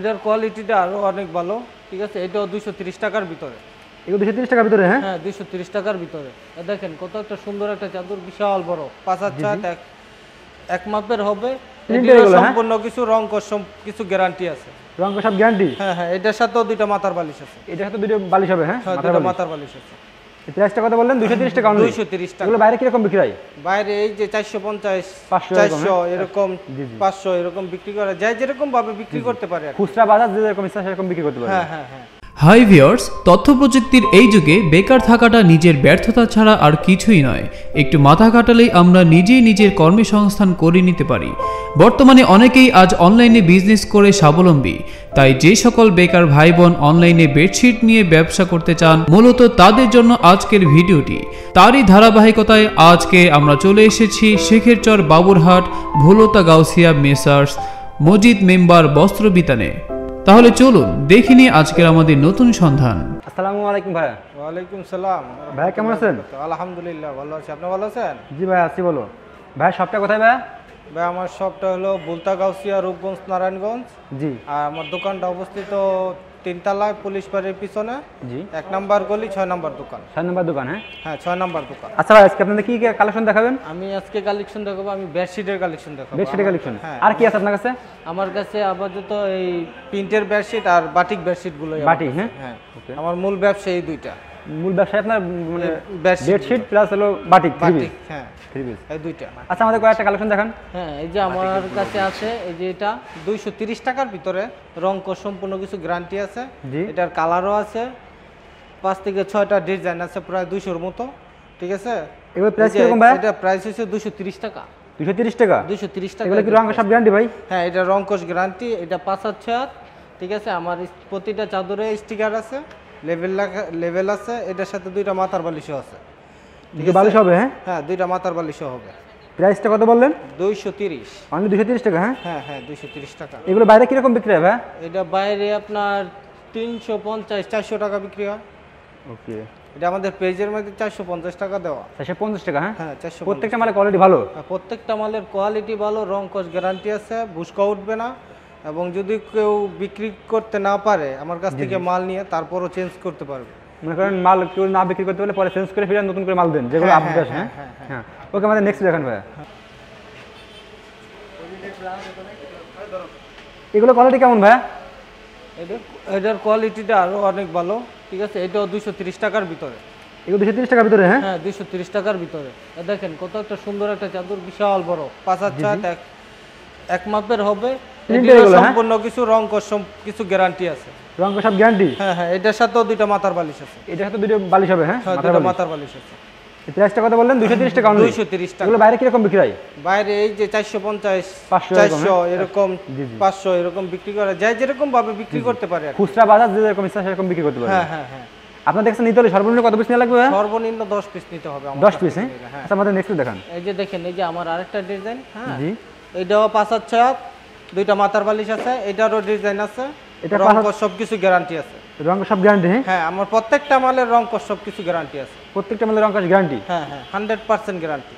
এটার কোয়ালিটিটা আরো অনেক ভালো, ঠিক আছে। এটাও 230 টাকার ভিতরে। এগুলো 230 টাকার ভিতরে? হ্যাঁ হ্যাঁ 230 টাকার ভিতরে। দেখেন কত একটা সুন্দর একটা চাদর, বিশাল বড় 5/7 এক মাপের হবে। এটার সম্পূর্ণ কিছু রং কসম কিছু গ্যারান্টি আছে। রং সব গ্যারান্টি? হ্যাঁ হ্যাঁ, এটার সাথেও দুইটা মাথার বালিশ আছে। এটার সাথে দুটো বালিশ হবে? হ্যাঁ দুটো মাথার বালিশ আছে। প্রাইসটা কত বললেন? 230 টাকা। 230 টাকা। এগুলো বাইরে কি রকম বিক্রি হয়? বাইরে এই যে 450 400 এরকম 500 এরকম বিক্রি করে, যাই যেরকম ভাবে বিক্রি করতে পারে। খুচরা বাজার যেরকম ইচ্ছা সেরকম বিক্রি করতে পারে। হ্যাঁ হ্যাঁ হ্যাঁ। হাই ভিউয়ার্স, তথ্য প্রযুক্তির এই যুগে বেকার থাকাটা নিজের ব্যর্থতা ছাড়া আর কিছুই নয়। একটু মাথা খাটালেই আমরা নিজেই নিজের কর্মসংস্থান করে নিতে পারি। বর্তমানে অনেকেই আজ অনলাইনে বিজনেস করে স্বাবলম্বী। তাই যে সকল বেকার ভাই বোন অনলাইনে বেডশিট নিয়ে ব্যবসা করতে চান, মূলত তাদের জন্য আজকের ভিডিওটি। তারই ধারাবাহিকতায় আজকে আমরা চলে এসেছি শেখেরচর বাবুরহাট ভুলতা গাউসিয়া মেসার্স মজিদ মেম্বার বস্ত্র বিতানে। তাহলে চলুন দেখিনি আজকের আমাদের নতুন সন্ধান। আসসালামু আলাইকুম ভাই। ওয়ালাইকুম সালাম। ভাই কেমন আছেন? আলহামদুলিল্লাহ ভালো আছি, আপনি ভালো আছেন? জি ভাই আছি। বলো ভাই, শপটা কোথায় ভাই? ভাই আমার শপটা হলো ভুলতা গাউসিয়া, রূপগঞ্জ, নারায়ণগঞ্জ। জি। আর আমার দোকানটা অবস্থিত 3 তলায়, পুলিশ বাড়ির পিছনে। জি। 1 নম্বর গলি, 6 নম্বর দোকান। 6 নম্বর দোকান? হ্যাঁ হ্যাঁ 6 নম্বর দোকান। আচ্ছা ভাই, আজকে আপনাদের কি কালেকশন দেখাবেন? আমি আজকে কালেকশন দেখাবো, আমি বেডশিটের কালেকশন দেখাবো। বেডশিটের কালেকশন? হ্যাঁ। আর কি আছে আপনার কাছে? আমার কাছে আপাতত এই প্রিন্টের বেডশিট আর বাটিক বেডশিট গুলো। বাটিক? হ্যাঁ হ্যাঁ। আমার মূল ব্যবসা এই দুইটা। মূল ব্যবসায় আপনার মানে বেডশিট প্লাস হলো বাটিক? বাটিক, হ্যাঁ থ্রি পিস, এই দুইটা। আচ্ছা আমাদের কয়েকটা কালেকশন দেখান। হ্যাঁ এই যে আমার কাছে আছে, এই যে এটা 230 টাকার ভিতরে, রং সম্পূর্ণ কিছু গ্যারান্টি আছে। এটার কালারও আছে, 5 থেকে 6টা ডিজাইন আছে, প্রায় 200-র মতো, ঠিক আছে। এগুলো প্রাইস কিরকম ভাই? এটা প্রাইস হচ্ছে 230 টাকা। 230 টাকা? 230 টাকা। এগুলো কি রং সব গ্যারান্টি ভাই? হ্যাঁ এটা রং গ্যারান্টি। এটা 5/7, ঠিক আছে। আমার প্রতিটা চাদরে স্টিকার আছে, লেভেল আছে। এটার সাথে দুইটা মাথার বালিশও আছে। দুটো বালিশ হবে? হ্যাঁ হ্যাঁ দুইটা মাথার বালিশও হবে। প্রাইসটা কত বললেন? 230। অনলি 230 টাকা? হ্যাঁ হ্যাঁ হ্যাঁ 230 টাকা। এগুলো বাইরে কি রকম বিক্রি হয় ভাই? এটা বাইরে আপনার 350-400 টাকা বিক্রি হয়। ওকে। এটা আমাদের পেজের মধ্যে 450 টাকা দেওয়া। 450 টাকা? হ্যাঁ হ্যাঁ 450। প্রত্যেকটা মালের কোয়ালিটি ভালো? প্রত্যেকটা মালের কোয়ালিটি ভালো, রং কস গ্যারান্টি আছে, বুশকা উঠবে না। এবং যদি কেউ বিক্রি করতে না পারে আমার কাছ থেকে মাল নিয়ে তারপরও চেঞ্জ করতে পারবে। মনে করেন মাল কেউ না বিক্রি করতে পারলে পরে চেঞ্জ করে ফিরে নতুন করে মাল দেন, যেগুলো আপডেট। হ্যাঁ হ্যাঁ ওকে, আমাদের নেক্সট দেখান ভাই। এগুলো কোয়ালিটি কেমন ভাই? এটার কোয়ালিটিটা আরো অনেক ভালো, ঠিক আছে। এটাও 230 টাকার ভিতরে। এগুলো 230 টাকার ভিতরে? হ্যাঁ হ্যাঁ 230 টাকার ভিতরে। দেখেন কত একটা সুন্দর একটা চাদর, বিশাল বড় 5/7 এক মাপের হবে। সম্পূর্ণ কিছু রং কসম কিছু গ্যারান্টি আছে। রং সব গ্যারান্টি? হ্যাঁ হ্যাঁ, এটার সাথেও দুইটা মাথার বালিশ আছে। এটার সাথে দুটো বালিশ হবে? হ্যাঁ দুটো মাথার বালিশ আছে। প্রাইসটা কত বললেন? 230 টাকা? 230 টাকা। এগুলো বাইরে কি রকম বিক্রি হয়? বাইরে এই যে 450 400 এরকম 500 এরকম বিক্রি করে, যাই যেরকম ভাবে বিক্রি করতে পারে। খুচরা বাজার যেরকম ইচ্ছা সেরকম বিক্রি করতে পারে। হ্যাঁ হ্যাঁ হ্যাঁ। আপনার দেখছেন নিতে হলে সর্বনিম্ন কত পিস নিয়ে লাগবে? সর্বনিম্ন 10 পিস নিতে হবে আমার। 10 পিস? হ্যাঁ আচ্ছা আমাদের নেক্সট দেখান। এই যে দেখেন, এই যে আমার আরেকটা ডিজাইন। হ্যাঁ জি। এটাও 5/7, দুইটা মাথার বালিশ আছে। এটারও ডিজাইন আছে, এটা রং কস সবকিছু গ্যারান্টি আছে। রং সব গ্যারান্টি? হ্যাঁ আমার প্রত্যেকটা মালের রং কস সবকিছু গ্যারান্টি আছে। প্রত্যেকটা মালের রং কস গ্যারান্টি? হ্যাঁ হ্যাঁ 100% গ্যারান্টি।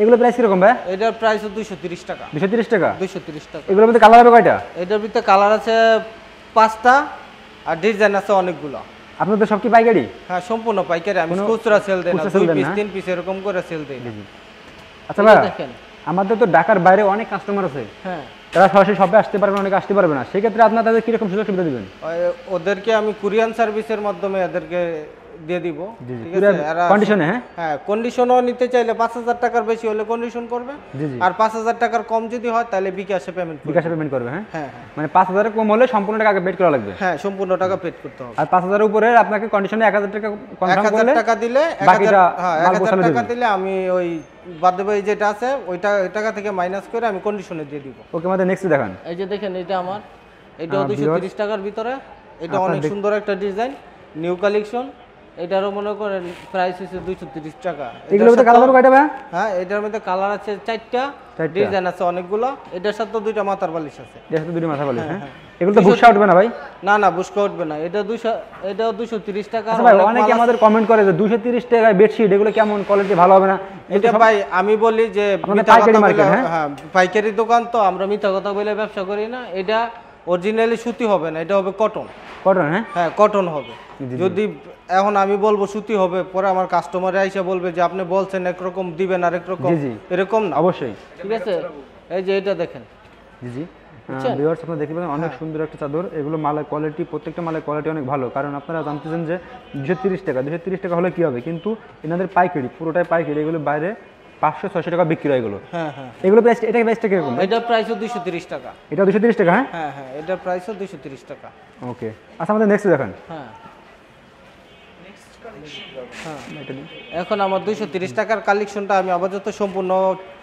এগুলো প্রাইস কিরকম ভাই? এটার প্রাইস 230 টাকা। 230 টাকা? 230 টাকা। এগুলোর মধ্যে কালার হবে কয়টা? এটার ভিতরে কালার আছে 5টা, আর ডিজাইন আছে অনেকগুলো। আপনাদের সব কি পাইকারি? হ্যাঁ সম্পূর্ণ পাইকারি। আমি খুচরা সেল দেই না, 2 পিস 3 পিস এরকম করে সেল দেই। আচ্ছা ভাই দেখেন, আমাদের তো ঢাকার বাইরে অনেক কাস্টমার আছে। হ্যাঁ তারা সরাসরি শপে আসতে পারবে, অনেকে আসতে পারবে না, সেই ক্ষেত্রে আপনারা তাদের কি রকম সুযোগ সুবিধা দিবেন? ওদেরকে আমি কুরিয়ার সার্ভিসের মাধ্যমে এদেরকে দিয়ে দিব, ঠিক আছে। কন্ডিশনে? হ্যাঁ কন্ডিশনও নিতে চাইলে 5000 টাকার বেশি হলে কন্ডিশন করবে, আর 5000 টাকার কম যদি হয় তাহলে বিকাশে পেমেন্ট করবে। হ্যাঁ হ্যাঁ, মানে 5000 এর কম হলে সম্পূর্ণ টাকা আগে পেড করা লাগবে? হ্যাঁ সম্পূর্ণ টাকা পেড করতে হবে। আর 5000 এর উপরে আপনাকে কন্ডিশনে 1000 টাকা কনফার্ম করলে 1000 টাকা দিলে, বাকিটা হ্যাঁ 1000 টাকা দিলে আমি ওই বাদ দেব, এই যেটা আছে ওইটা ওই টাকা থেকে মাইনাস করে আমি কন্ডিশনে দিয়ে দিব। ওকে, আমাদের নেক্সট দেখান। এই যে দেখেন, এটা আমার, এটাও 230 টাকার ভিতরে। এটা অনেক সুন্দর একটা ডিজাইন, নিউ কালেকশন। এটারও মনে করেন প্রাইস হচ্ছে 230 টাকা। এগুলোর মধ্যে কালার কয়টা ভাই? হ্যাঁ এটার মধ্যে কালার আছে 4টা, ডিজাইন আছে অনেকগুলো। এটার সাথে দুইটা মাথার বালিশ আছে। এটার সাথে দুইটা মাথার বালিশ? হ্যাঁ এগুলো তো বুশকা উঠবে না ভাই? না না বুশকা উঠবে না। এটা 200, এটাও 230 টাকা। আচ্ছা ভাই, অনেকে আমাদের কমেন্ট করে যে 230 টাকায় বেডশিট, এগুলো কেমন কোয়ালিটি, ভালো হবে না? এটা ভাই আমি বলি যে মিথ্যা কথা বলে, হ্যাঁ পাইকারি দোকান তো আমরা মিথ্যা কথা বলে ব্যবসা করি না। এটা অরিজিনালি সুতি হবে না, এটা হবে কটন। কটন? হ্যাঁ হ্যাঁ কটন হবে। যদি এখন আমি বলবো সুতি হবে, পরে আমার কাস্টমার আইসা বলবে যে আপনি বলছেন একরকম দিবেন আর একরকম, এরকম না। অবশ্যই, ঠিক আছে। এই যে এটা দেখেন। জি জি ভিউয়ার্স, আপনারা দেখতে পাচ্ছেন অনেক সুন্দর একটা চাদর। এগুলো মালের কোয়ালিটি, প্রত্যেকটা মালের কোয়ালিটি অনেক ভালো। কারণ আপনারা জানতেছেন যে 230 টাকা, 230 টাকা হলে কি হবে, কিন্তু এনাদের পাইকারি, পুরোটাই পাইকারি। এগুলো বাইরে 500-600 টাকা বিক্রি হয় এগুলো। হ্যাঁ হ্যাঁ। এগুলো প্রাইস, এটা প্রাইসটা কিরকম? এটা প্রাইসও 230 টাকা। এটা 230 টাকা? হ্যাঁ হ্যাঁ হ্যাঁ, এটা প্রাইসও 230 টাকা। ওকে, আচ্ছা আমাদের নেক্সট দেখান। হ্যাঁ এখন আমার 230 টাকার কালেকশনটা আমি আপাতত সম্পূর্ণ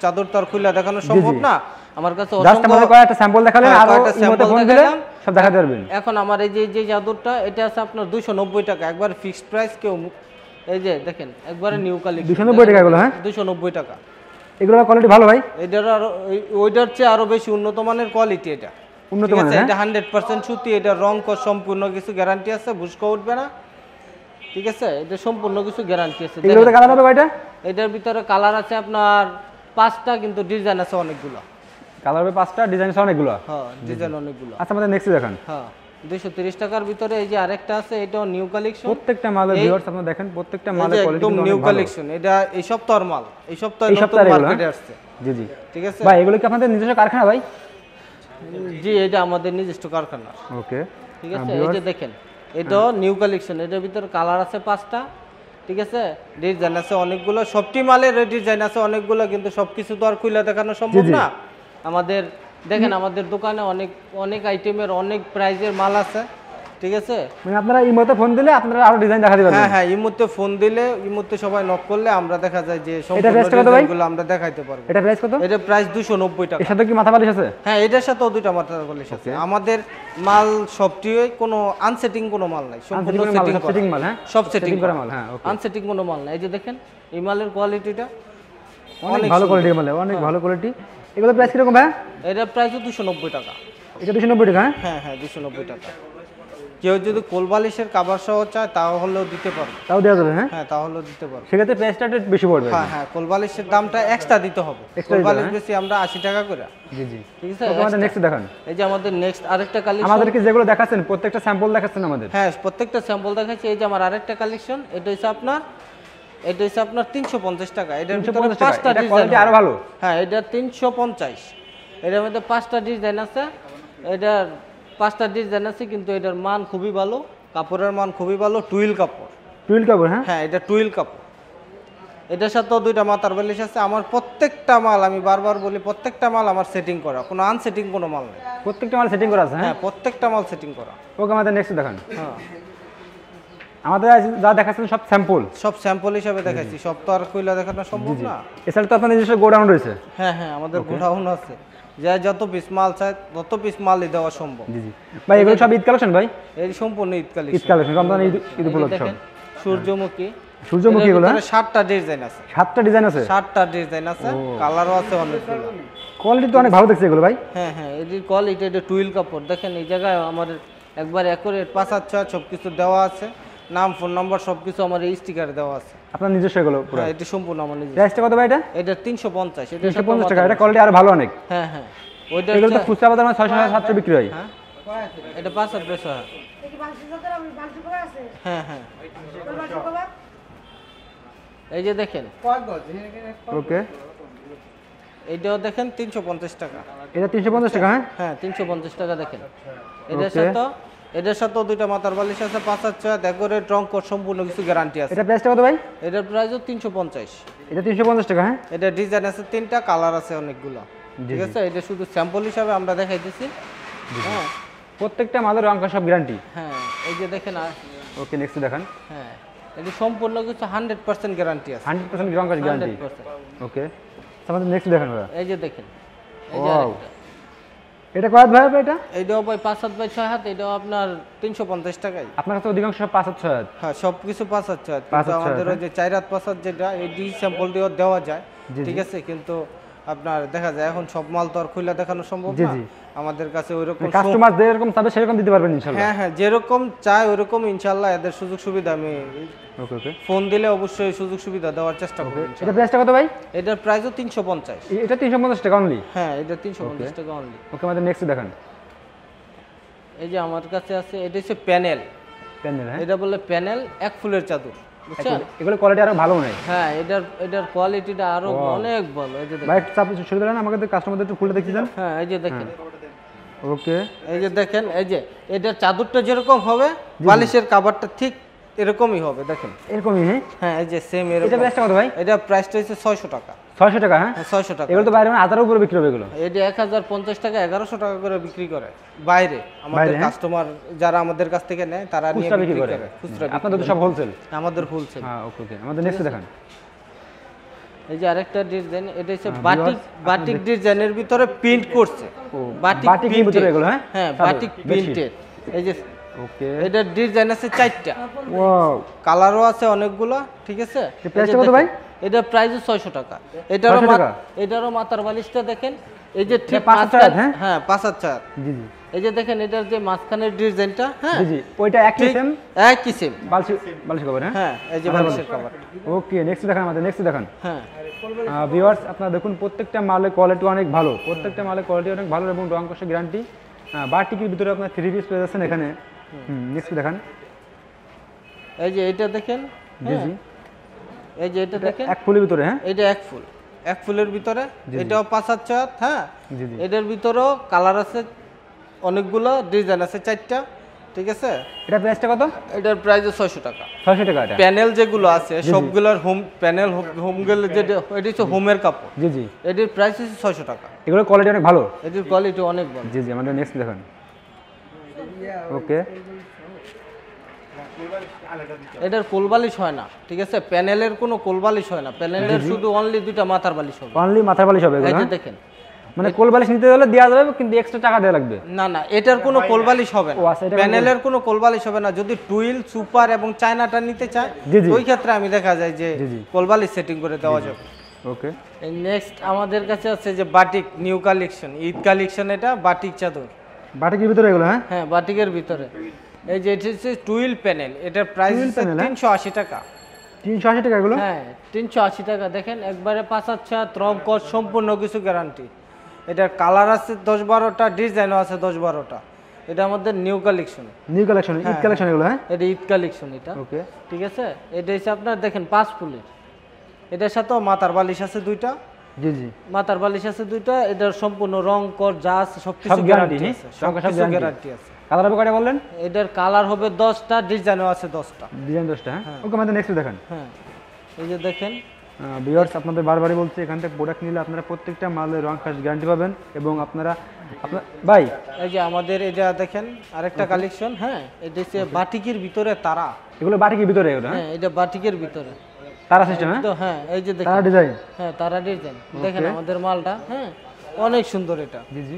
চাদর তো আর খুলে দেখানো সম্ভব না আমার কাছে। অসংখ্য কয়েকটা স্যাম্পল দেখালেন, আর ইমোতে ফোন দিলে সব দেখাতে পারবেন। এখন আমার এই যে চাদরটা, এটা আছে আপনার 290 টাকা, একবার ফিক্সড প্রাইস। কেউ এই যে দেখেন একবারে নিউ কালেকশন, 290 টাকা এগুলো? হ্যাঁ 290 টাকা। এগুলোর কোয়ালিটি ভালো ভাই? এটার আর ওইটার চেয়ে আরো বেশি উন্নত মানের কোয়ালিটি। এটা উন্নত মানের, এটা 100% সুতি। এটা রং কস সম্পূর্ণ কিছু গ্যারান্টি আছে, বুশকা উঠবে না। ঠিক আছে, এটা সম্পূর্ণ কিছু গ্যারান্টি আছে। এগুলোতে কালার হবে কয়টা? এটার ভিতরে কালার আছে আপনার 5টা, কিন্তু ডিজাইন আছে অনেকগুলো। কালার হবে 5টা, ডিজাইন আছে অনেকগুলো? হ্যাঁ ডিজাইন অনেকগুলো। আচ্ছা আমাদের নেক্সট দেখান। হ্যাঁ 230 টাকার ভিতরে এই যে আরেকটা আছে, এটাও নিউ কালেকশন। প্রত্যেকটা মালের ভিউয়ার্স আপনারা দেখেন, প্রত্যেকটা মালের কোয়ালিটি একদম নিউ কালেকশন। এটা এই সপ্তাহের মাল, এই সপ্তাহে নতুন মার্কেটে আসছে। জি জি, ঠিক আছে ভাই। এগুলো কি আপনাদের নিজস্ব কারখানা ভাই? জি, এটা আমাদের নিজস্ব কারখানা। ওকে, ঠিক আছে। এই যে দেখেন, এটাও নিউ কালেকশন। এটার ভিতরে কালার আছে 5টা। ঠিক আছে, ডিজাইন আছে অনেকগুলো। সবটি মালের ডিজাইন আছে অনেকগুলো, কিন্তু সবকিছু তো আর খুলে দেখানো সম্ভব না আমাদের। দেখেন আমাদের দোকানে অনেক অনেক আইটেমের অনেক প্রাইজের মাল আছে। ঠিক আছে, মানে আপনারা ইমোতে ফোন দিলে আপনারা আরো ডিজাইন দেখাতে পারবেন? হ্যাঁ হ্যাঁ, ইমোতে ফোন দিলে, ইমোতে সবাই নক করলে আমরা দেখা যায় যে সম্পূর্ণ ডিজাইনগুলো আমরা দেখাইতে পারবো। এটা প্রাইস কত? এটা প্রাইস 290 টাকা। এর সাথে কি মাথা বালিশ আছে? হ্যাঁ, এটার সাথেও দুইটা মাথা বালিশ আছে। আমাদের মাল সবটি কোনো আনসেটিং কোনো মাল নাই, সম্পূর্ণ সেটিং মাল। হ্যাঁ সব সেটিং করা মাল। হ্যাঁ ওকে, আনসেটিং কোনো মাল নাই। এই যে দেখেন এই মালের কোয়ালিটিটা অনেক ভালো কোয়ালিটির মাল, অনেক ভালো কোয়ালিটি। এগুলো প্রাইস কিরকম ভাই? এটা প্রাইসও 290 টাকা। এটা 290 টাকা? হ্যাঁ হ্যাঁ 290 টাকা। কেউ যদি কোল বালিশের কভার সহ চায় তাহলেও দিতে পারবে। তাও দেওয়া যাবে? হ্যাঁ হ্যাঁ তাহলেও দিতে পারবে। সেক্ষেত্রে প্রাইসটা একটু বেশি পড়বে। হ্যাঁ হ্যাঁ, কোল বালিশের দামটা এক্সট্রা দিতে হবে। কোল বালিশ বেশি আমরা 80 টাকা করে। জি জি, ঠিক আছে। আমাদের নেক্সট দেখান। এই যে আমাদের নেক্সট আরেকটা কালেকশন। আমাদেরকে যেগুলো দেখাচ্ছেন প্রত্যেকটা স্যাম্পল দেখাচ্ছেন আমাদের? হ্যাঁ প্রত্যেকটা স্যাম্পল দেখাচ্ছি। এই যে আমার আরেকটা কালেকশন, এটা হচ্ছে আপনার 350 টাকা। এটার ভিতরে 5টা ডিজাইন। কোয়ালিটি আরো ভালো? হ্যাঁ, এটা 350। এটার মধ্যে 5টা ডিজাইন আছে। এটার 5টা ডিজাইন আছে, কিন্তু এটার মান খুবই ভালো, কাপড়ের মান খুবই ভালো। টুইল কাপড়। টুইল কাপড়? হ্যাঁ হ্যাঁ, এটা টুইল কাপড়। এটার সাথেও দুইটা মাথার বালিশ আছে। আমার প্রত্যেকটা মাল, আমি বারবার বলি, প্রত্যেকটা মাল আমার সেটিং করা, কোনো আনসেটিং কোনো মাল নেই। প্রত্যেকটা মাল সেটিং করা আছে? হ্যাঁ প্রত্যেকটা মাল সেটিং করা। ওকে, আমাদের নেক্সট দেখান। হ্যাঁ, আমাদের যা দেখাচ্ছেন সব স্যাম্পল? সব স্যাম্পল হিসাবে দেখাচ্ছি, সব তো আর কইলা দেখানো সম্ভব না। এছাড়া তো আপনার নিজস্ব গোডাউন রয়েছে? হ্যাঁ হ্যাঁ, আমাদের গোডাউন আছে। যে যত পিস মাল চায় তত পিস মালই দেওয়া সম্ভব। জি জি ভাই, এগুলো সব ঈদ কালেকশন ভাই? এই সম্পূর্ণ ঈদ কালেকশন। ঈদ কালেকশন, রমজান ঈদ উপলক্ষে। দেখেন সূর্যমুখী। সূর্যমুখী এগুলো 7টা ডিজাইন আছে। 7টা ডিজাইন আছে? 7টা ডিজাইন আছে, কালারও আছে অনেকগুলো। কোয়ালিটি তো অনেক ভালো দেখছি এগুলো ভাই। হ্যাঁ হ্যাঁ, এটির কোয়ালিটি, এটা টুইল কাপড়। দেখেন এই জায়গায় আমার একবার অ্যাকুরেট 5/6 সবকিছু দেওয়া আছে, নাম ফোন নাম্বার সবকিছু আমার এই স্টিকার দেওয়া আছে। আপনার নিজস্ব এগুলো পুরো? হ্যাঁ, এটা সম্পূর্ণ আমার নিজস্ব। প্রাইসটা কত ভাই এটা? এটা 350। এটা 350 টাকা। এটা কোয়ালিটি আরো ভালো অনেক। হ্যাঁ হ্যাঁ, ওইটা এগুলো তো খুচরা বাজারে 600-700 বিক্রি হয়। হ্যাঁ, এটা 5/6 হয়। হ্যাঁ হ্যাঁ, এই যে দেখেন। ওকে, এইটাও দেখেন 350 টাকা। এটা 350 টাকা? হ্যাঁ হ্যাঁ 350 টাকা। দেখেন এটার সাথেও দুইটা মাথার বালিশ আছে, 5/6 ডেকোরেট রং কোড সম্পূর্ণ কিছু গ্যারান্টি আছে। এটা প্রাইসটা কত ভাই? এটার প্রাইসও 350। এটা 350 টাকা? হ্যাঁ, এটা ডিজাইন আছে 3টা, কালার আছে অনেকগুলো। ঠিক আছে, এটা শুধু স্যাম্পল হিসাবে আমরা দেখাইতেছি। হ্যাঁ, প্রত্যেকটা মালের রং সব গ্যারান্টি? হ্যাঁ, এই যে দেখেন। ওকে, নেক্সট দেখান। হ্যাঁ, এটা সম্পূর্ণ কিছু 100% গ্যারান্টি আছে। 100% রং গ্যারান্টি? 100%। ওকে, আমাদের নেক্সট দেখান ভাই। এই যে দেখেন, এই যে আরেকটা। এটা কয় ভাই এটা? এইটাও ভাই 5/6 হাত। এটাও আপনার 350 টাকায়। আপনার কাছে অধিকাংশ 5/6? হ্যাঁ, সবকিছু 5/6। আমাদের ওই যে 4 হাত 5 হাত যেটা, এই ডি স্যাম্পল দিয়েও দেওয়া যায়। ঠিক আছে, কিন্তু আপনার দেখা যায় এখন সব মাল তো আর খুলে দেখানো সম্ভব না আমাদের কাছে। ওইরকম কাস্টমার যেরকম চাবে সেরকম দিতে পারবেন ইনশাআল্লাহ? হ্যাঁ হ্যাঁ, যেরকম চায় ওইরকম ইনশাআল্লাহ। এদের সুযোগ সুবিধা আমি ওকে ওকে ফোন দিলে অবশ্যই সুযোগ সুবিধা দেওয়ার চেষ্টা করব। এটা প্রাইসটা কত ভাই? এটার প্রাইসও 350। এটা 350 টাকা অনলি? হ্যাঁ, এটা 350 টাকা অনলি। ওকে, আমাদের নেক্সট দেখান। এই যে আমার কাছে আছে, এটা হচ্ছে প্যানেল। হ্যাঁ, এটা বলে প্যানেল, এক ফুলের চাদর, বুঝছেন? এগুলো কোয়ালিটি আরো ভালো নয়? হ্যাঁ, এটার কোয়ালিটিটা আরো অনেক ভালো। এই যে দেখেন ভাই, চাপ শুরু করেন, আমাদের কাস্টমারদের একটু খুলে দেখিয়ে দেন। হ্যাঁ, এই যে দেখেন, ওকে, এই যে দেখেন, এই যে এটার চাদরটা যেরকম হবে, বালিশের কভারটা ঠিক এরকমই হবে, দেখেন এরকমই। হ্যাঁ, এই যে সেম এরকম। এটা প্রাইসটা কত ভাই? এটা প্রাইসটা হচ্ছে 600 টাকা। 600 টাকা? হ্যাঁ, 600 টাকা। এগুলো তো বাইরে 1000 উপরে বিক্রি হবে এগুলো। এটা 1050 টাকা, 1100 টাকা করে বিক্রি করে বাইরে। আমাদের কাস্টমার যারা আমাদের কাছ থেকে নেয় তারা নিয়ে বিক্রি করে খুচরা। আপনাদের তো সব হোলসেল? আমাদের হোলসেল। হ্যাঁ, ওকে ওকে। আমাদের নেক্সট দেখান। এই যে আরেকটা ডিজাইন, এটা হচ্ছে বাটিক ডিজাইনের ভিতরে প্রিন্ট করছে। বাটিকের ভিতরে এগুলো? হ্যাঁ হ্যাঁ, বাটিক প্রিন্টেড। এই যে ওকে, এটা ডিজাইন আছে 4টা। ওয়াও, কালারও আছে অনেকগুলো, ঠিক আছে? এই প্রাইসটা কত ভাই? এটা প্রাইস 600 টাকা। এটারও মাথার বালিশটা দেখেন, এই যে ঠিক মাঝখানে। হ্যাঁ, 5/4। জি জি। এই যে দেখেন এটার যে মাঝখানের ডিজাইনটা, হ্যাঁ জি জি, ওইটা একই সেম? একই সেম বালিশ কভার। হ্যাঁ, এই যে বালিশের কভার। ওকে, নেক্সট দেখান, আমাদের নেক্সট দেখান। হ্যাঁ ভিউয়ার্স, আপনারা দেখুন প্রত্যেকটা মালের কোয়ালিটি অনেক ভালো, প্রত্যেকটা মালের কোয়ালিটি অনেক ভালো এবং রং কষে গ্যারান্টি। বাটিকের ভিতরে আপনার 3 পিস পেয়ে যাচ্ছেন এখানে। নেক্সট দেখান। এই যে এটা দেখেন, জি জি, এই যে এটা দেখেন এক ফুলের ভিতরে। হ্যাঁ, এটা এক ফুলের ভিতরে, এটাও 5/4। হ্যাঁ, জি জি, এটার ভিতরেও কালার আছে অনেকগুলো, ডিজাইন আছে 4টা, ঠিক আছে? এটা প্রাইসটা কত? এটার প্রাইস 600 টাকা। 600 টাকা। এটা প্যানেল যেগুলো আছে সবগুলোর হোম প্যানেল, হোমগুলো যেটা, এটা হচ্ছে হোমের কাপড়। জি জি, এটির প্রাইস হচ্ছে 600 টাকা। এগুলো কোয়ালিটি অনেক ভালো? এটির কোয়ালিটি অনেক ভালো। জি জি, আমাদের নেক্সট দেখান। ওকে, এটার কোলবালিশ হয় না, ঠিক আছে? প্যানেলের কোনো কোলবালিশ হয় না, প্যানেলের শুধু অনলি 2টা মাথার বালিশ হবে। অনলি মাথার বালিশ হবে? এই যে দেখেন, মানে কোলবালিশ নিতে হলে দেওয়া যাবে কিন্তু এক্সট্রা টাকা দেওয়া লাগবে? না না, এটার কোনো কোলবালিশ হবে না, প্যানেলের কোনো কোলবালিশ হবে না। যদি টুইল, সুপার এবং চায়নাটা নিতে চায় ওই ক্ষেত্রে আমি দেখা যায় যে কোলবালিশ সেটিং করে দেওয়া যাবে। ওকে, নেক্সট আমাদের কাছে আছে যে batik new collection, Eid collection. এটা বাটিক চাদর, বাটিকের ভিতরে এগুলো? হ্যাঁ হ্যাঁ, বাটিকের ভিতরে। এই যে এটা হচ্ছে টুইল প্যানেল, এটার প্রাইস 380 টাকা। 380 টাকা এগুলো? হ্যাঁ, 380 টাকা। দেখেন একবারে 5/4 রং কস সম্পূর্ণ কিছু গ্যারান্টি। এটার কালার আছে 10-12টা, ডিজাইনও আছে 10-12টা। এটা আমাদের new collection. New collection, Eid collection এগুলো? হ্যাঁ, এটা ঈদ কালেকশন এটা। ওকে, ঠিক আছে? এটা হচ্ছে আপনার দেখেন 5 ফুলের। এটার সাথেও মাথার বালিশ আছে 2টা। জি জি, মাথার বালিশ আছে 2টা। এটার সম্পূর্ণ রং কর যা আছে সবকিছু গ্যারান্টি আছে, সবকিছু গ্যারান্টি আছে। কালার হবে কয়টা বললেন? এটার কালার হবে 10টা, ডিজাইনও আছে 10টা। ডিজাইন 10টা? হ্যাঁ, ওকে, আমাদের নেক্সট দেখান। হ্যাঁ, এই যে দেখেন ভিউয়ার্স, আপনাদের বারবারই বলছি, এখান থেকে প্রোডাক্ট নিলে আপনারা প্রত্যেকটা মালের রং খাস গ্যারান্টি পাবেন এবং আপনার ভাই এই যে আমাদের এটা দেখেন আরেকটা কালেকশন। হ্যাঁ, এটা হচ্ছে বাটিকের ভিতরে তারা। এগুলো বাটিকের ভিতরে? হ্যাঁ, এটা বাটিকের ভিতরে তারা সিস্টেম? হ্যাঁ, এই যে দেখেন তারা ডিজাইন। হ্যাঁ, তারা ডিজাইন দেখেন আমাদের মালটা। হ্যাঁ, অনেক সুন্দর এটা। জি জি,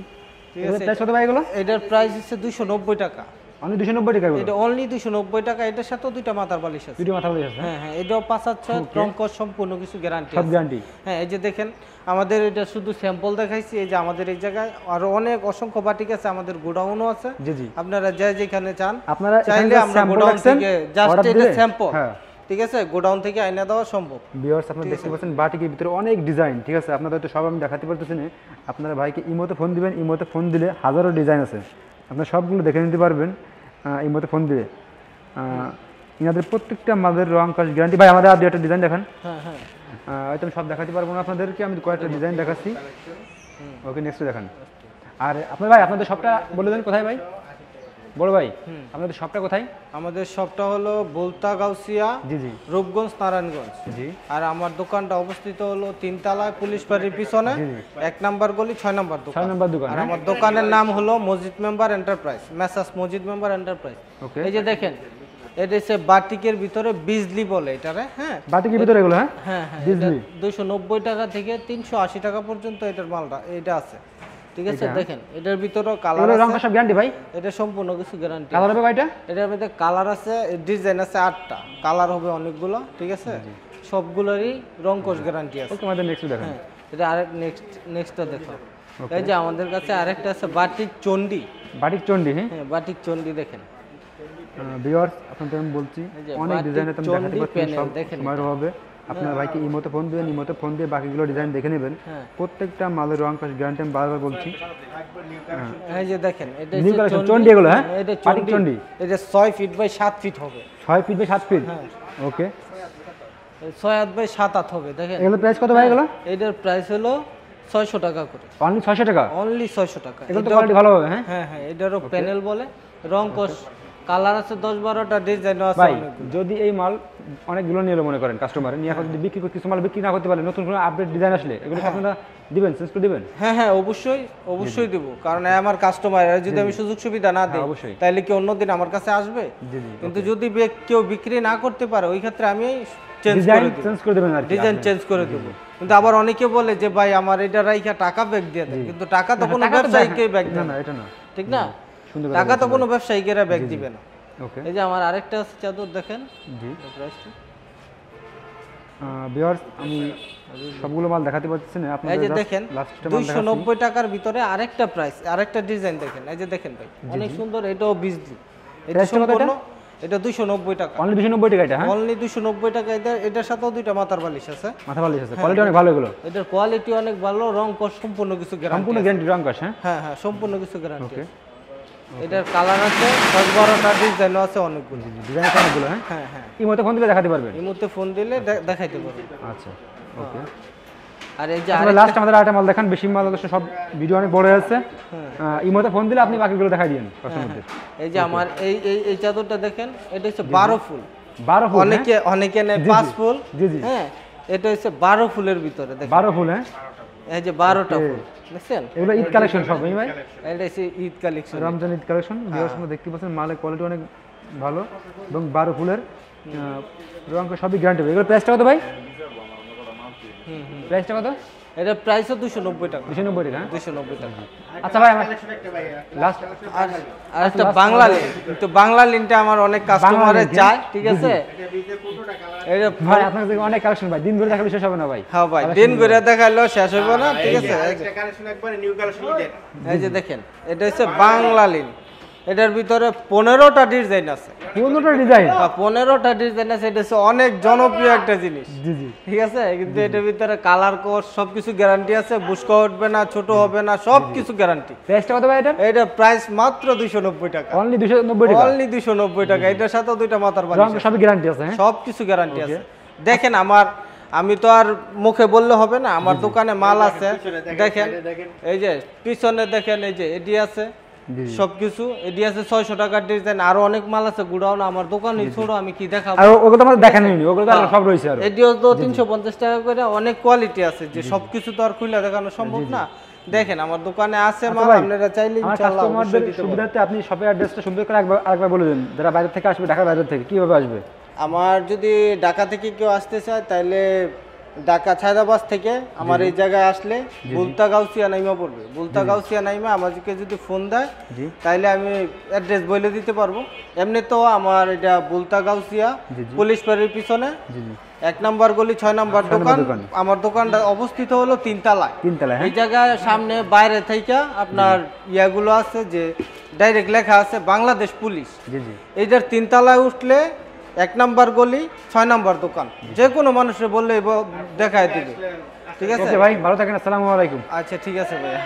ঠিক আছে? প্রাইস কত ভাই এগুলো? এটার প্রাইস হচ্ছে 290 টাকা। অনলি 290 টাকা? এটা অনলি 290 টাকা। এটার সাথে 2টা মাথার বালিশ আছে। 2টা মাথার বালিশ আছে? হ্যাঁ হ্যাঁ, এটাও 5/4 রং কস সম্পূর্ণ কিছু গ্যারান্টি সব আছে। গ্যারান্টি? হ্যাঁ, এই যে দেখেন আমাদের এটা শুধু স্যাম্পল দেখাইছি। এই যে আমাদের এই জায়গায় আরো অনেক অসংখ্য বাটিক আছে, আমাদের গোডাউনও আছে। জি জি, আপনারা যেখানে চান আপনারা চাইলে আমরা গোডাউন থেকে জাস্ট এটা স্যাম্পল, হ্যাঁ ঠিক আছে, গোডাউন থেকে আইনা দেওয়া সম্ভব। ভিউয়ার্স, আপনারা দেখতে পাচ্ছেন বাটিকের ভিতরে অনেক ডিজাইন, ঠিক আছে? আপনাদের তো সব আমি দেখাতে পারতেছি না, আপনারা ভাইকে ইমোতে ফোন দিবেন, ইমোতে ফোন দিলে হাজারো ডিজাইন আছে, আপনারা সবগুলো দেখে নিতে পারবেন ইমোতে ফোন দিলে। ইনাদের প্রত্যেকটা মালের রং কাজ গ্যারান্টি। ভাই আমাদের আর দুইটা ডিজাইন দেখান। হ্যাঁ হ্যাঁ, হয়তো আমি সব দেখাতে পারবো না আপনাদেরকে, আমি কয়েকটা ডিজাইন দেখাচ্ছি। ওকে, নেক্সট দেখান। আর আপনার ভাই আপনাদের শপটা বলে দেন কোথায় ভাই? বড় ভাই, আপনাদের শপটা কোথায়? আমাদের শপটা হলো বলতা গাউসিয়া, জি জি, রূপগঞ্জ, নারায়ণগঞ্জ। জি, আর আমার দোকানটা অবস্থিত হলো 3 তলায় পুলিশ বাড়ির পিছনে, 1 নাম্বার গলি, 6 নাম্বার দোকান। 6 নম্বর দোকান। আর আমার দোকানের নাম হলো মসজিদ মেম্বার এন্টারপ্রাইজ, মেসাস মসজিদ মেম্বার এন্টারপ্রাইজ। ওকে, এই যে দেখেন এটা হচ্ছে বাটিকের ভিতরে বিজলি বলে এটারে। হ্যাঁ, বাটিকের ভিতরে এগুলো? হ্যাঁ হ্যাঁ হ্যাঁ, বিজলি 290 টাকা থেকে 380 টাকা পর্যন্ত এটার মালটা এটা আছে, ঠিক আছে? দেখেন এটার ভিতরেও কালার আছে, রং সব গ্যারান্টি ভাই? এটা সম্পূর্ণ কিছু গ্যারান্টি। কালার হবে কয়টা? এটার মধ্যে কালার আছে, ডিজাইন আছে 8টা, কালার হবে অনেকগুলো, ঠিক আছে? সবগুলোরই রং কোষ গ্যারান্টি আছে। ওকে, আমাদের নেক্সট দেখেন। হ্যাঁ, এটা আরেক নেক্সটটা দেখো। এই যে আমাদের কাছে আরেকটা আছে বাটিক চন্ডি। বাটিক চন্ডি? হ্যাঁ, বাটিক চন্ডি দেখেন। ভিউয়ার্স, আপনাদের আমি বলছি অনেক ডিজাইনের, তুমি দেখাতে পাচ্ছেন, সব তোমার হবে আপনার ভাইকে ইমোতে ফোন দিবেন, ইমোতে ফোন দিয়ে বাকিগুলো ডিজাইন দেখে নেবেন। প্রত্যেকটা মালের রং কস গ্যারান্টি আমি বারবার বলছি। এই যে দেখেন এটা নিউ কালেকশন চন্ডি এগুলো, হ্যাঁ এটা চন্ডি, এটা 6 ফিট বাই 7 ফিট হবে, 6 ফিট বাই 7 ফিট। ওকে, 6 হাত বাই 7 হাত হবে। দেখেন এগুলো প্রাইস কত ভাই? এগুলো এটার প্রাইস হলো 600 টাকা করে, অনলি 600 টাকা, অনলি 600 টাকা। এগুলো তো কোয়ালিটি ভালো হবে। হ্যাঁ হ্যাঁ হ্যাঁ, এটারও প্যানেল বলে, রং কস কালার আছে 10-12টা, ডিজাইন আছে ভাই। অনেক। যদি এই মাল অনেকগুলো নিয়ে মনে করেন কাস্টমার নিয়ে, এখন যদি বিক্রি করে কিছু মাল বিক্রি না করতে পারলে, নতুন কোনো আপডেট ডিজাইন আসলে এগুলো আপনারা দিবেন, চেঞ্জ করে দিবেন? হ্যাঁ হ্যাঁ, অবশ্যই অবশ্যই দেব, কারণ আমার কাস্টমার, যদি আমি সুযোগ সুবিধা না দিই তাহলে কি অন্যদিন আমার কাছে আসবে? কিন্তু যদি কেউ বিক্রি না করতে পারে, ওই ক্ষেত্রে আমি চেঞ্জ করে দেব, ডিজাইন চেঞ্জ করে দেব। কিন্তু আবার অনেকে বলে যে ভাই আমার এটা রাইখা টাকা ব্যাক দিয়ে দেন, কিন্তু টাকা তো কোনো ব্যবসায়ীকে ব্যাক দেয় না, এটা না, ঠিক না? টাকা তো কোনো ব্যবসায়ীকেরা ব্যাক দিবে না। ওকে, এই যে আমার আরেকটা চাদর দেখেন। জি ভিউয়ার্স, আমি সবগুলো মাল দেখাতে পারছি না আপনাদের। এই যে দেখেন 290 টাকার ভিতরে আরেকটা প্রাইস, আরেকটা ডিজাইন দেখেন। এই যে দেখেন ভাই, অনেক সুন্দর, এটাও বিজলি, এটা সম্পূর্ণ, এটা 290 টাকা, অনলি 290 টাকা। এটা হ্যাঁ, অনলি 290 টাকা। এটার সাথেও দুইটা মাথার বালিশ আছে, মাথা বালিশ আছে, কোয়ালিটি অনেক ভালো এগুলো। এটার কোয়ালিটি অনেক ভালো, রং কস সম্পূর্ণ কিছু গ্যারান্টি, সম্পূর্ণ গ্যারান্টি রং কস। হ্যাঁ হ্যাঁ, সম্পূর্ণ কিছু গ্যারান্টি। ওকে, এটার কালার আছে 10-12টা, ডিজাইন আছে অনেকগুলো, ডিজাইন আছে অনেকগুলো। হ্যাঁ হ্যাঁ হ্যাঁ, এই মতে ফোন দিলে দেখাতে পারবেন, এই মুহূর্তে ফোন দিলে দেখাইতে পারবেন। আচ্ছা ওকে। আর এই যে লাস্ট আমাদের আরেকটা মাল দেখান, বেশি মাল তো সব ভিডিও অনেক বড় আছে, এই মতে ফোন দিলে আপনি বাকিগুলো দেখাই দিন কাস্টমারদের। এই যে আমার এই চাদরটা দেখেন, এটা হচ্ছে 12 ফুল, 12 ফুল, অনেকে নেয় 5 ফুল। জি জি, হ্যাঁ, এটা হচ্ছে 12 ফুলের ভিতরে দেখেন, 12 ফুল। হ্যাঁ, এই যে 12টা ফুল দেখছেন, এগুলো ঈদ কালেকশন সব ভাই, এটা হচ্ছে Eid collection, Ramzan Eid collection. Viewers আপনারা দেখতে পাচ্ছেন মালের কোয়ালিটি অনেক ভালো এবং 12 ফুলের রং সবই গ্যারান্টি। এগুলো প্রাইসটা কত ভাই? প্রাইসটা কত? এটা প্রাইস 290 টাকা, 290 টাকা। 290 টাকা। আচ্ছা ভাই, আমার লাস্ট আর একটা বাংলা লিন, তো বাংলা লিনটা আমার অনেক কাস্টমারে চায়, ঠিক আছে? এটা ভাই আপনার কাছে অনেক কালেকশন ভাই, দিন ধরে দেখালে শেষ হবে না ভাই। হ্যাঁ ভাই, দিন ঘুরে দেখাইলেও শেষ হবে না, ঠিক আছে? একটা কালেকশন একবারে নিউ কালেকশন দেন। এই যে দেখেন, এটা হচ্ছে বাংলা লিন, এটার ভিতরে 15টা ডিজাইন আছে, 15টা ডিজাইন, 15টা ডিজাইন আছে। এটা হচ্ছে অনেক জনপ্রিয় একটা জিনিস, জি জি, ঠিক আছে? কিন্তু এটার ভিতরে কালার কোড সবকিছু গ্যারান্টি আছে, বুশকা উঠবে না, ছোট হবে না, সবকিছু গ্যারান্টি। প্রাইসটা কত ভাই এটা? এটা প্রাইস মাত্র 290 টাকা, অনলি 290 টাকা, অনলি 290 টাকা। এটার সাথে দুইটা মাথার বালিশ, সবই গ্যারান্টি আছে। হ্যাঁ, সবকিছু গ্যারান্টি আছে। দেখেন আমি তো আর মুখে বললে হবে না, আমার দোকানে মাল আছে। দেখেন এই যে পিছনে দেখেন, এই যে এডি আছে, সবকিছু এডি আছে, 600 টাকার ডিজাইন, আরো অনেক মাল আছে গুড়াও না, আমার দোকানে ছোট, আমি কি দেখাবো? আর ওগুলো তো আমাদের দেখানো হয়নি, ওগুলো তো সব রয়েছে। আর এডিও তো 350 টাকা করে, অনেক কোয়ালিটি আছে, যে সবকিছু তো আর খুলে দেখানো সম্ভব না। দেখেন আমার দোকানে আছে মাল, আপনারা চাইলে ইনশাআল্লাহ অবশ্যই দিতে পারবো। সুবিধাতে আপনি শপের অ্যাড্রেসটা সুন্দর করে আরেকবার বলে দিন, যারা বাইরে থেকে আসবে, ঢাকার বাইরে থেকে কিভাবে আসবে? আমার যদি ঢাকা থেকে কেউ আসতে চায়, তাহলে ঢাকা ছায়দাবাস থেকে আমার এই জায়গায় আসলে বুলতা গাউসিয়া নাইমা পড়বে, বুলতা গাউসিয়া নাইমা আমাদেরকে যদি ফোন দেয়, তাইলে আমি অ্যাড্রেস বলে দিতে পারবো। এমনি তো আমার এটা বুলতা গাউসিয়া পুলিশ বাড়ির পিছনে 1 নম্বর গলি 6 নম্বর দোকান। আমার দোকানটা অবস্থিত হলো 3 তলায়। এই জায়গায় সামনে বাইরে থেকে আপনার ইয়াগুলো আছে, যে ডাইরেক্ট লেখা আছে বাংলাদেশ পুলিশ। এইটার 3 তলায় উঠলে 1 নম্বর গলি 6 নম্বর দোকান, যে কোনো মানুষের বললে দেখায় দিবে, ঠিক আছে? ভাই ভালো থাকেন, আসসালামু আলাইকুম। আচ্ছা ঠিক আছে ভাইয়া।